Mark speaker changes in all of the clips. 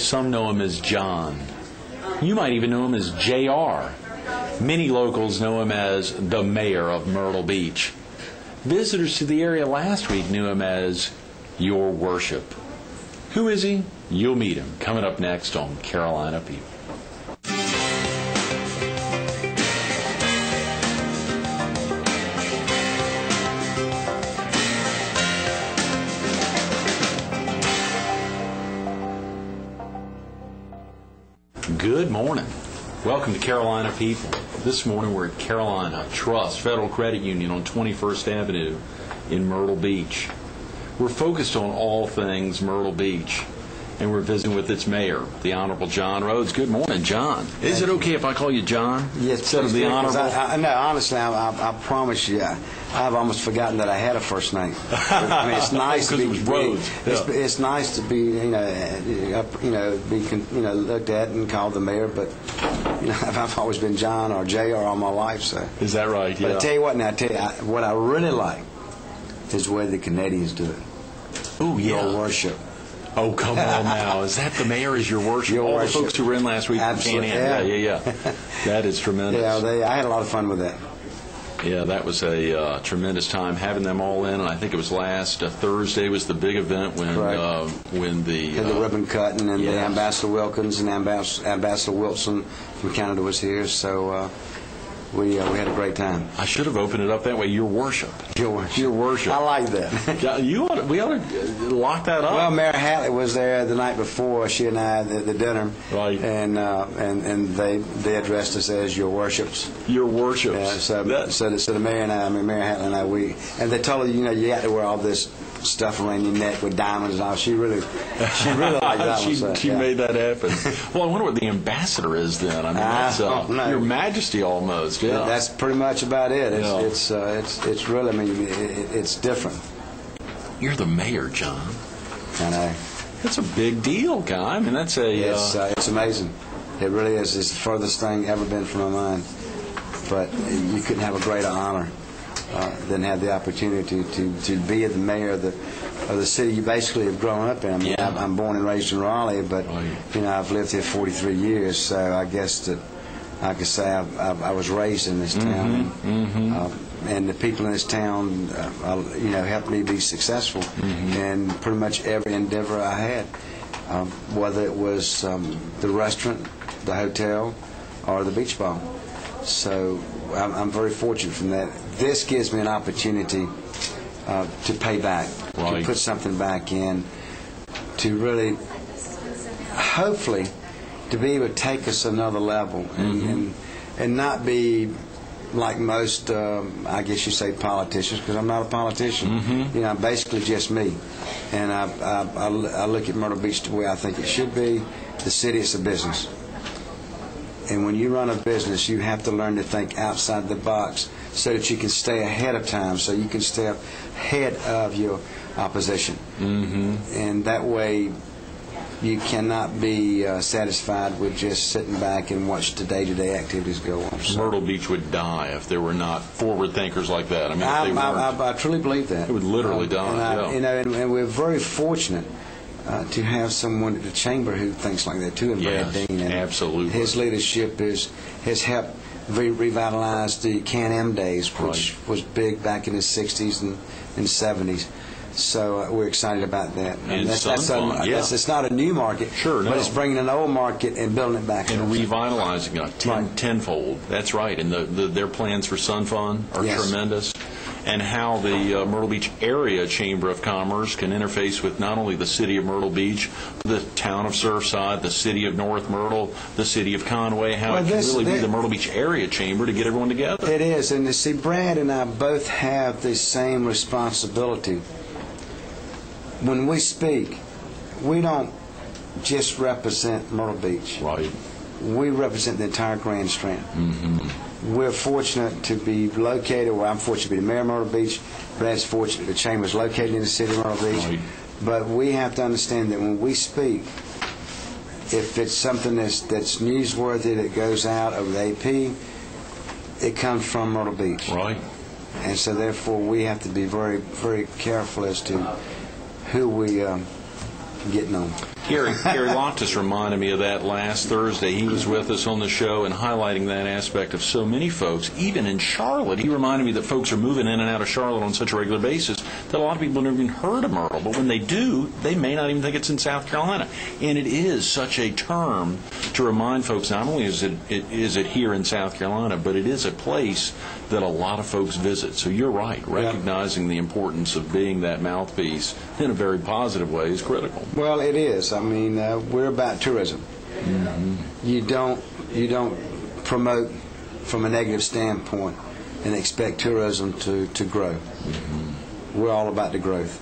Speaker 1: Some know him as John. You might even know him as J.R. Many locals know him as the mayor of Myrtle Beach. Visitors to the area last week knew him as Your Worship. Who is he? You'll meet him coming up next on Carolina People. Good morning. Welcome to Carolina People. This morning we're at Carolina Trust Federal Credit Union on 21st Avenue in Myrtle Beach. We're focused on all things Myrtle Beach, and we're visiting with its mayor, the Honorable John Rhodes. Good morning, John. Is it okay if I call you John?
Speaker 2: Yes,
Speaker 1: instead of the Honorable?
Speaker 2: No, honestly, I promise you, I've almost forgotten that I had a first name. I mean, it's nice to be
Speaker 1: Rhodes.
Speaker 2: It's nice to be, looked at and called the mayor. But I've always been John or J.R. all my life. So
Speaker 1: is that right? Yeah.
Speaker 2: But I tell you what, what I really like is the way the Canadians do it.
Speaker 1: Oh yeah,
Speaker 2: Your Worship.
Speaker 1: Oh, come on now. Is that the mayor is Your Worship?
Speaker 2: Your
Speaker 1: All
Speaker 2: Worship.
Speaker 1: the folks who were in last week from Canada. Yeah. That is tremendous.
Speaker 2: Yeah, I had a lot of fun with that.
Speaker 1: Yeah, that was a tremendous time having them all in, and I think it was last Thursday was the big event when the
Speaker 2: ribbon cutting and
Speaker 1: yes.
Speaker 2: the Ambassador Wilkins and Ambassador Wilson from Canada was here, so we had a great time.
Speaker 1: I should have opened it up that way. Your Worship.
Speaker 2: Your Worship.
Speaker 1: Your Worship.
Speaker 2: I like that.
Speaker 1: We ought to lock that up.
Speaker 2: Well, Mayor Hatley was there the night before. She and I at the dinner,
Speaker 1: right?
Speaker 2: And they addressed us as Your Worships.
Speaker 1: Your Worships.
Speaker 2: So the mayor and I, Mayor Hatley and I, they told her, you got to wear all this stuff around your neck with diamonds and all. She really liked that.
Speaker 1: She made that happen. Well, I wonder what the ambassador is then. I mean, that's Your Majesty almost. Yeah,
Speaker 2: that's pretty much about it. It's really. I mean, it's different.
Speaker 1: You're the mayor, John.
Speaker 2: I know.
Speaker 1: That's a big deal, guy. I mean, that's
Speaker 2: it's amazing. It really is. It's the furthest thing ever been from my mind. But you couldn't have a greater honor than have the opportunity to be the mayor of the city you basically have grown up in. I mean, I'm born and raised in Raleigh, but I've lived here 43 years, so I guess that I could say I was raised in this town, and the people in this town, helped me be successful in pretty much every endeavor I had, whether it was the restaurant, the hotel, or the beach ball. So I'm very fortunate from that. This gives me an opportunity to pay back, to put something back in, to really, hopefully, to be able to take us another level and not be like most, I guess you say, politicians, because I'm not a politician. I'm basically just me. And I look at Myrtle Beach the way I think it should be. The city is a business. And when you run a business, you have to learn to think outside the box so that you can stay ahead of time, so you can stay ahead of your opposition. And that way, you cannot be satisfied with just sitting back and watch the day-to-day activities go on. So
Speaker 1: Myrtle Beach would die if there were not forward thinkers like that. I mean,
Speaker 2: I truly believe that.
Speaker 1: It would literally die.
Speaker 2: And we're very fortunate to have someone at the chamber who thinks like that too, and Brad Dean. And
Speaker 1: absolutely.
Speaker 2: His leadership has helped revitalize the Can-Am days, which was big back in the 60s and 70s. So we're excited about that.
Speaker 1: And
Speaker 2: it's not a new market, but it's bringing an old market and building it back
Speaker 1: and revitalizing it tenfold. That's right. And their plans for Sun Fun are tremendous. And how the Myrtle Beach Area Chamber of Commerce can interface with not only the city of Myrtle Beach, but the town of Surfside, the city of North Myrtle, the city of Conway, how it can really be the Myrtle Beach Area Chamber to get everyone together.
Speaker 2: It is. And you see, Brad and I both have the same responsibility. When we speak, we don't just represent Myrtle Beach.
Speaker 1: Right.
Speaker 2: We represent the entire Grand Strand. We're fortunate to be located, I'm fortunate to be the mayor of Myrtle Beach. Brad's fortunate the chamber is located in the city of Myrtle Beach. But we have to understand that when we speak, if it's something that's newsworthy that goes out of the AP, it comes from Myrtle Beach.
Speaker 1: Right.
Speaker 2: And so therefore we have to be very, very careful as to who we getting on.
Speaker 1: Gary Loftus reminded me of that last Thursday. He was with us on the show and highlighting that aspect of so many folks, even in Charlotte. He reminded me that folks are moving in and out of Charlotte on such a regular basis that a lot of people have never even heard of Myrtle. But when they do, they may not even think it's in South Carolina. And it is such a term to remind folks, not only is it here in South Carolina, but it is a place that a lot of folks visit. So you're right. Recognizing the importance of being that mouthpiece in a very positive way is critical.
Speaker 2: Well, it is. I mean, we're about tourism. Mm-hmm. You don't promote from a negative standpoint and expect tourism to grow. Mm-hmm. We're all about the growth.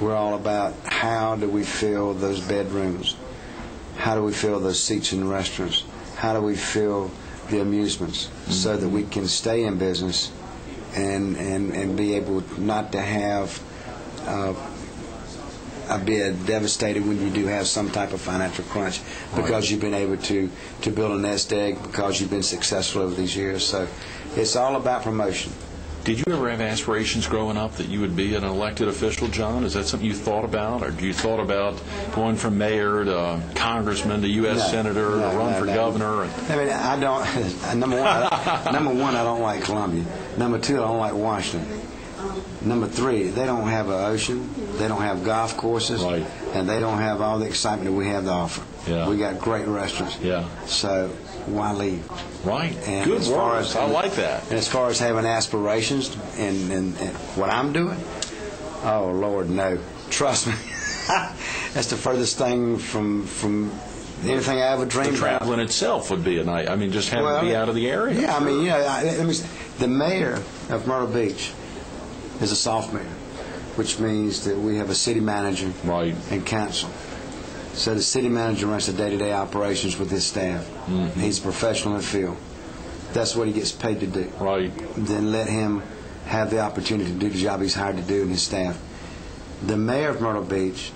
Speaker 2: We're all about how do we fill those bedrooms? How do we fill those seats in restaurants? How do we fill the amusements so that we can stay in business and be able not to have be devastated when you do have some type of financial crunch because you've been able to build a nest egg because you've been successful over these years. So it's all about promotion.
Speaker 1: Did you ever have aspirations growing up that you would be an elected official, John? Is that something you thought about? Or you thought about going from mayor to congressman to U.S. senator to run for governor?
Speaker 2: I mean, I don't. Number one, I don't like Columbia. Number two, I don't like Washington. Number three, they don't have an ocean, they don't have golf courses, and they don't have all the excitement that we have to offer.
Speaker 1: Yeah.
Speaker 2: We got great restaurants.
Speaker 1: Yeah.
Speaker 2: So why leave?
Speaker 1: Right.
Speaker 2: And
Speaker 1: good words. I like that.
Speaker 2: And as far as having aspirations and what I'm doing, oh, Lord, no. Trust me. That's the furthest thing from anything I ever dreamed
Speaker 1: about. The traveling itself would be a night. I mean, just having to be out of the area.
Speaker 2: Yeah, I mean, let me say, the mayor of Myrtle Beach is a soft mayor, which means that we have a city manager and council. So the city manager runs the day-to-day operations with his staff. Mm-hmm. He's a professional in the field. That's what he gets paid to do.
Speaker 1: Right.
Speaker 2: Then let him have the opportunity to do the job he's hired to do and his staff. The mayor of Myrtle Beach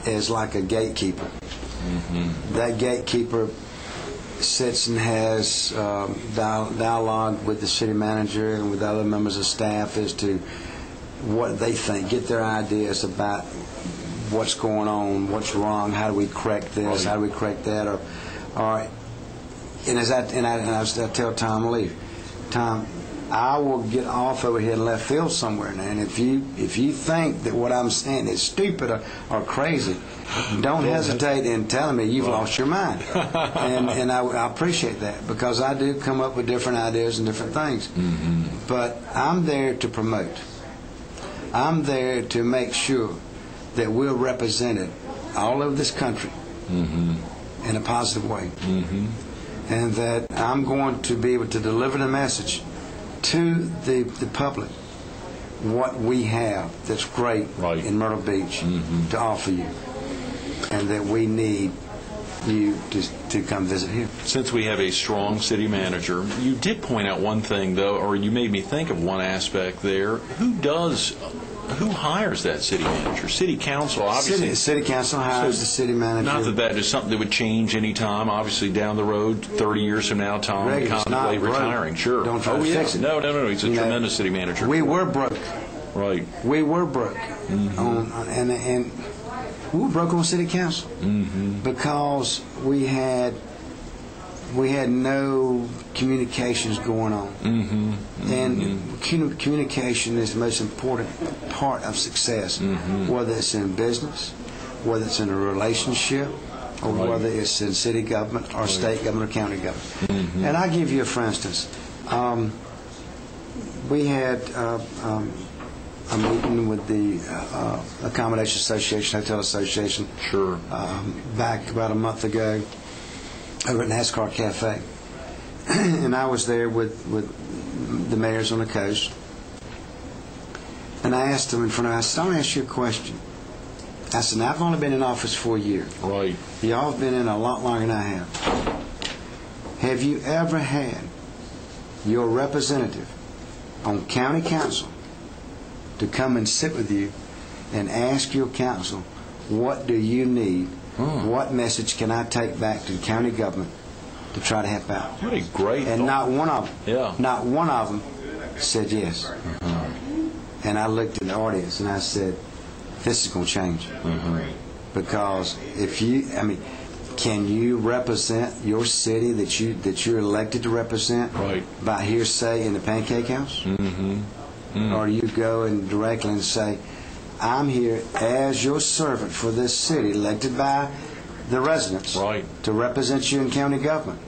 Speaker 2: is like a gatekeeper. Mm-hmm. That gatekeeper sits and has dialogue with the city manager and with other members of staff as to what they think, get their ideas about what's going on, what's wrong, how do we correct this, how do we correct that, or and I tell Tom Leaf, Tom, I will get off over here in left field somewhere now, and if you think that what I'm saying is stupid or crazy, don't hesitate in telling me you've lost your mind. and I appreciate that, because I do come up with different ideas and different things. Mm-hmm. But I'm there to promote. I'm there to make sure that we're represented all over this country in a positive way. Mm-hmm. And that I'm going to be able to deliver the message to the public what we have that's great in Myrtle Beach to offer you, and that we need you to come visit here.
Speaker 1: Since we have a strong city manager, you did point out one thing, though, or you made me think of one aspect there. Who hires that city manager? City council, obviously.
Speaker 2: City council hires the city manager.
Speaker 1: Not that is something that would change any time. Obviously, down the road, 30 years from now, Tom would contemplate retiring. Sure.
Speaker 2: Don't try to fix it.
Speaker 1: No. He's a tremendous city manager.
Speaker 2: We were broke.
Speaker 1: Right.
Speaker 2: We were broke. And we were broke on city council because we had no communications going on. And communication is the most important part of success, whether it's in business, whether it's in a relationship, or whether it's in city government or state government or county government. And I'll give you for instance. We had a meeting with the Accommodation Association, Hotel Association, back about a month ago over at NASCAR Cafe. And I was there with the mayors on the coast. And I asked them in front of them, I said, I want to ask you a question. I said, now, I've only been in office for a year.
Speaker 1: Right.
Speaker 2: Y'all have been in a lot longer than I have. Have you ever had your representative on county council to come and sit with you and ask your council, what do you need? What message can I take back to the county government to try to help out?
Speaker 1: What a great
Speaker 2: And
Speaker 1: thought.
Speaker 2: not one of them said yes. And I looked at the audience and I said, this is going to change. because can you represent your city that you're elected to represent by hearsay in the Pancake House? Mm-hmm. Or do you go and directly and say, I'm here as your servant for this city, elected by the residents to represent you in county government?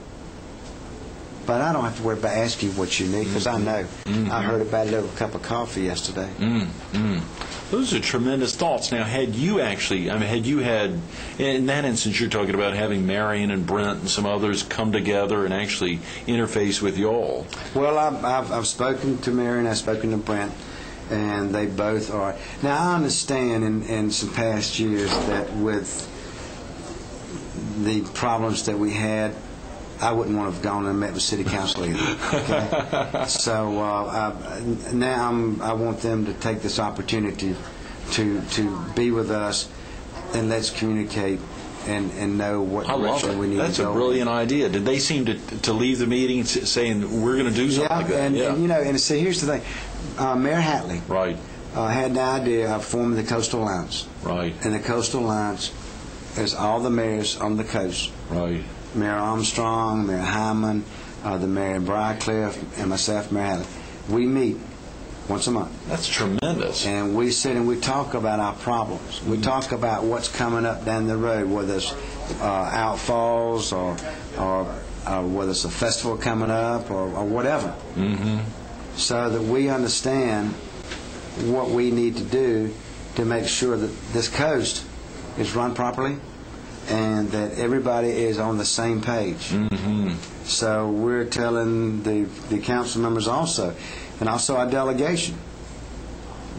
Speaker 2: But I don't have to worry about asking you what you need, because I know. Mm-hmm. I heard about it over a cup of coffee yesterday.
Speaker 1: Mm-hmm. Those are tremendous thoughts. Now, had you had, in that instance, you're talking about having Marion and Brent and some others come together and actually interface with y'all.
Speaker 2: Well, I've spoken to Marion, I've spoken to Brent, and they both are. Now, I understand in some past years that with the problems that we had, I wouldn't want to have gone and met with City Council either. Okay? So now I want them to take this opportunity to be with us, and let's communicate and know what direction we need to go.
Speaker 1: That's a brilliant idea. Did they seem to leave the meeting saying, we're going to do something like that?
Speaker 2: And see, here's the thing. Mayor Hatley had the idea of forming the Coastal Alliance.
Speaker 1: Right.
Speaker 2: And the Coastal Alliance is all the mayors on the coast.
Speaker 1: Right.
Speaker 2: Mayor Armstrong, Mayor Hyman, the Mayor of Briarcliff, and myself, Mayor Hatley. We meet once a month.
Speaker 1: That's tremendous.
Speaker 2: And we sit and we talk about our problems. We talk about what's coming up down the road, whether it's outfalls or whether it's a festival coming up or whatever. Mm-hmm. So that we understand what we need to do to make sure that this coast is run properly and that everybody is on the same page. Mm-hmm. So we're telling the council members also, and also our delegation,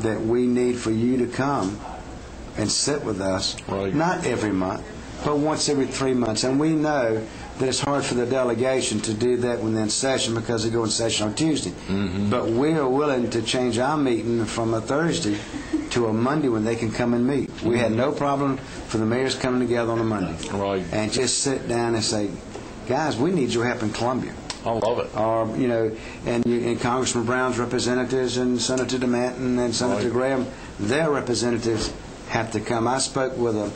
Speaker 2: that we need for you to come and sit with us, not every month, but once every 3 months. And we know that it's hard for the delegation to do that when they're in session, because they go in session on Tuesday. Mm-hmm. But we are willing to change our meeting from a Thursday to a Monday when they can come and meet. Mm-hmm. We had no problem for the mayors coming together on a Monday. Right. And just sit down and say, guys, we need your help in Columbia.
Speaker 1: I love it.
Speaker 2: Or, and Congressman Brown's representatives and Senator DeManton and Senator Graham, their representatives have to come. I spoke with a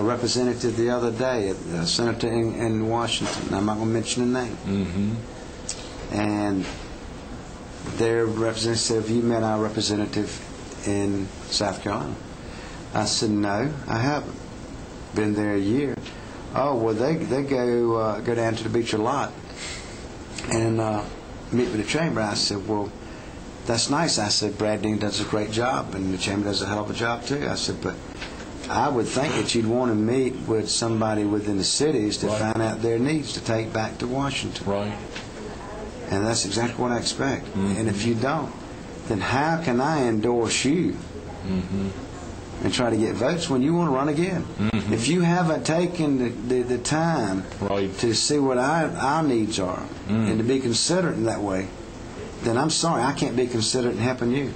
Speaker 2: representative the other day, a senator in Washington. I'm not going to mention the name. Mm-hmm. And their representative said, have you met our representative in South Carolina? I said, no, I haven't. Been there a year. Oh, well, they go down to the Beecher lot and meet with the chamber. I said, well, that's nice. I said, Brad Dean does a great job, and the chamber does a hell of a job, too. I said, but I would think that you'd want to meet with somebody within the cities to find out their needs to take back to Washington. Right. And that's exactly what I expect. Mm-hmm. And if you don't, then how can I endorse you and try to get votes when you want to run again? Mm-hmm. If you haven't taken the time to see what our needs are and to be considerate in that way, then I'm sorry, I can't be considerate in helping you.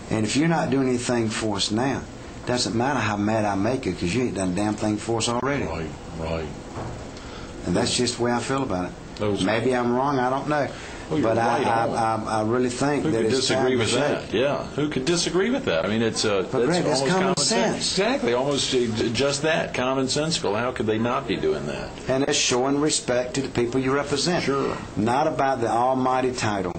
Speaker 2: And if you're not doing anything for us now, doesn't matter how mad I make you, because you ain't done a damn thing for us already. Right. And that's just the way I feel about it. Maybe I'm wrong, I don't know.
Speaker 1: Well,
Speaker 2: but I really think that it's time to
Speaker 1: disagree with that? Yeah, who could disagree with that? I mean, it's
Speaker 2: almost common sense.
Speaker 1: Exactly, almost just that, commonsensical. How could they not be doing that?
Speaker 2: And it's showing respect to the people you represent.
Speaker 1: Sure.
Speaker 2: Not about the almighty title.